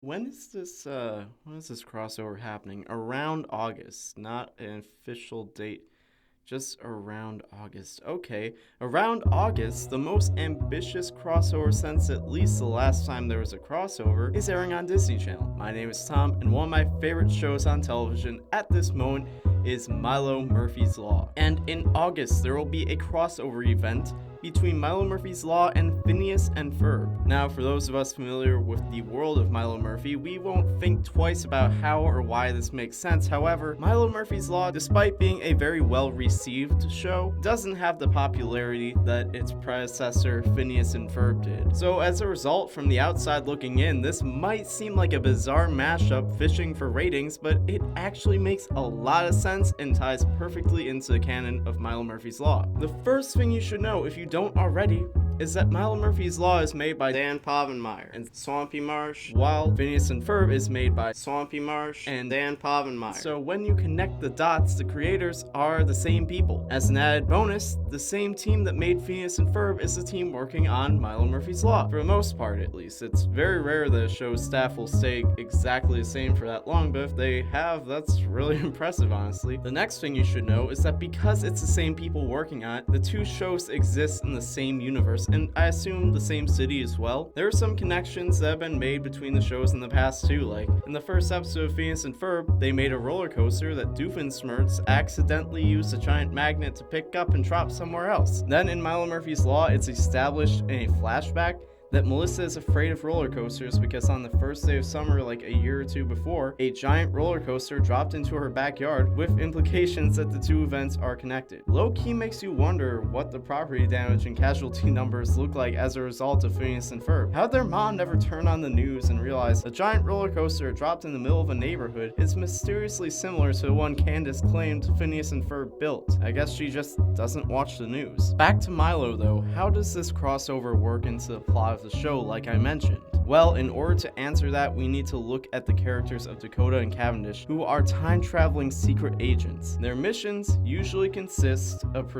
When is this crossover happening? Around August, not an official date, just around August. Okay, around August, the most ambitious crossover since at least the last time there was a crossover is airing on Disney Channel. My name is Tom, and one of my favorite shows on television at this moment is Milo Murphy's Law. And in August, there will be a crossover event between Milo Murphy's Law and Phineas and Ferb. Now, for those of us familiar with the world of Milo Murphy, we won't think twice about how or why this makes sense. However, Milo Murphy's Law, despite being a very well-received show, doesn't have the popularity that its predecessor, Phineas and Ferb, did. So as a result, from the outside looking in, this might seem like a bizarre mashup fishing for ratings, but it actually makes a lot of sense and ties perfectly into the canon of Milo Murphy's Law. The first thing you should know, if you don't already, is that Milo Murphy's Law is made by Dan Povenmire and Swampy Marsh, while Phineas and Ferb is made by Swampy Marsh and Dan Povenmire. So when you connect the dots, the creators are the same people. As an added bonus, the same team that made Phineas and Ferb is the team working on Milo Murphy's Law, for the most part at least. It's very rare that a show's staff will stay exactly the same for that long, but if they have, that's really impressive, honestly. The next thing you should know is that because it's the same people working on it, the two shows exist in the same universe, and I assume the same city as well. There are some connections that have been made between the shows in the past too, like in the first episode of Phineas and Ferb, they made a roller coaster that Doofenshmirtz accidentally used a giant magnet to pick up and drop somewhere else. Then in Milo Murphy's Law, it's established in a flashback that Melissa is afraid of roller coasters because on the first day of summer, like a year or two before, a giant roller coaster dropped into her backyard, with implications that the two events are connected. Low-key makes you wonder what the property damage and casualty numbers look like as a result of Phineas and Ferb. How'd their mom never turn on the news and realize a giant roller coaster dropped in the middle of a neighborhood is mysteriously similar to the one Candace claimed Phineas and Ferb built? I guess she just doesn't watch the news. Back to Milo though, how does this crossover work into the plot of the show like I mentioned? Well, in order to answer that, we need to look at the characters of Dakota and Cavendish, who are time-traveling secret agents. Their missions usually consist of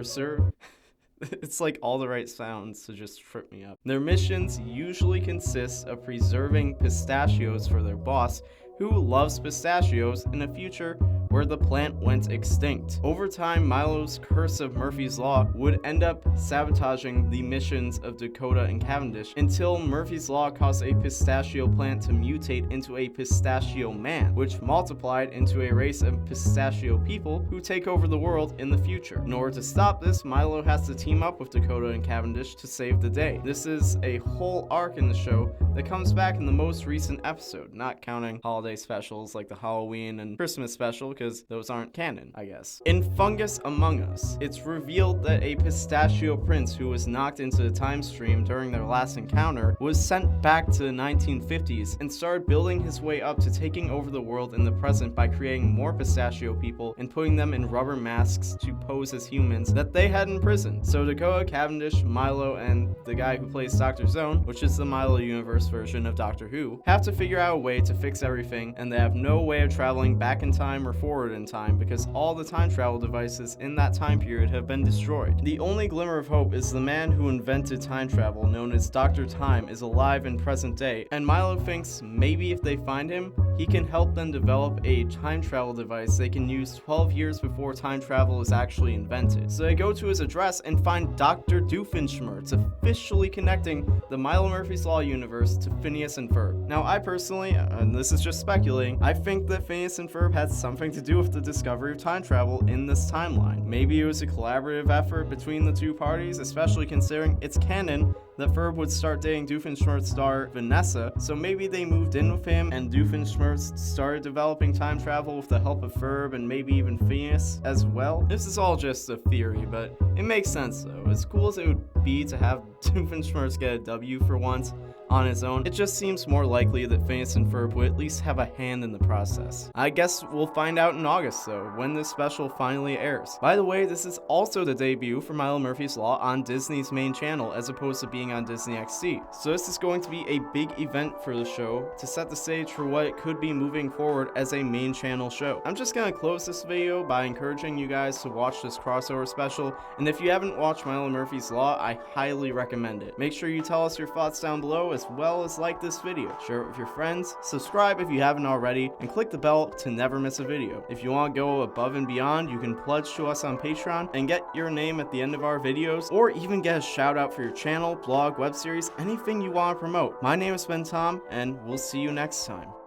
It's like all the right sounds to just trip me up. Their missions usually consist of preserving pistachios for their boss, who loves pistachios, in a future where the plant went extinct. Over time, Milo's curse of Murphy's Law would end up sabotaging the missions of Dakota and Cavendish until Murphy's Law caused a pistachio plant to mutate into a pistachio man, which multiplied into a race of pistachio people who take over the world in the future. In order to stop this, Milo has to team up with Dakota and Cavendish to save the day. This is a whole arc in the show that comes back in the most recent episode, not counting holiday specials like the Halloween and Christmas special, because those aren't canon, I guess. In Fungus Among Us, it's revealed that a pistachio prince who was knocked into the time stream during their last encounter was sent back to the 1950s and started building his way up to taking over the world in the present by creating more pistachio people and putting them in rubber masks to pose as humans that they had imprisoned. So Dakota, Cavendish, Milo, and the guy who plays Dr. Zone, which is the Milo universe version of Doctor Who, have to figure out a way to fix everything, and they have no way of traveling back in time or forward in time because all the time travel devices in that time period have been destroyed. The only glimmer of hope is the man who invented time travel, known as Dr. Time, is alive in present day, and Milo thinks maybe if they find him, he can help them develop a time travel device they can use 12 years before time travel is actually invented. So they go to his address and find Dr. Doofenshmirtz, officially connecting the Milo Murphy's Law universe to Phineas and Ferb. Now, I personally, and this is just speculating, I think that Phineas and Ferb had something to do with the discovery of time travel in this timeline. Maybe it was a collaborative effort between the two parties, especially considering it's canon that Ferb would start dating Doofenshmirtz's daughter, Vanessa, so maybe they moved in with him and Doofenshmirtz started developing time travel with the help of Ferb and maybe even Phineas as well. This is all just a theory, but it makes sense though. As cool as it would be to have Doofenshmirtz get a W for once on his own, it just seems more likely that Phineas and Ferb would at least have a hand in the process. I guess we'll find out in August though, when this special finally airs. By the way, this is also the debut for Milo Murphy's Law on Disney's main channel as opposed to being on Disney XD. So this is going to be a big event for the show to set the stage for what it could be moving forward as a main channel show. I'm just gonna close this video by encouraging you guys to watch this crossover special, and if you haven't watched Milo Murphy's Law, I highly recommend it. Make sure you tell us your thoughts down below, as well as like this video. Share it with your friends, subscribe if you haven't already, and click the bell to never miss a video. If you want to go above and beyond, you can pledge to us on Patreon and get your name at the end of our videos, or even get a shout out for your channel, blog, web series, anything you want to promote. My name has been Tom, and we'll see you next time.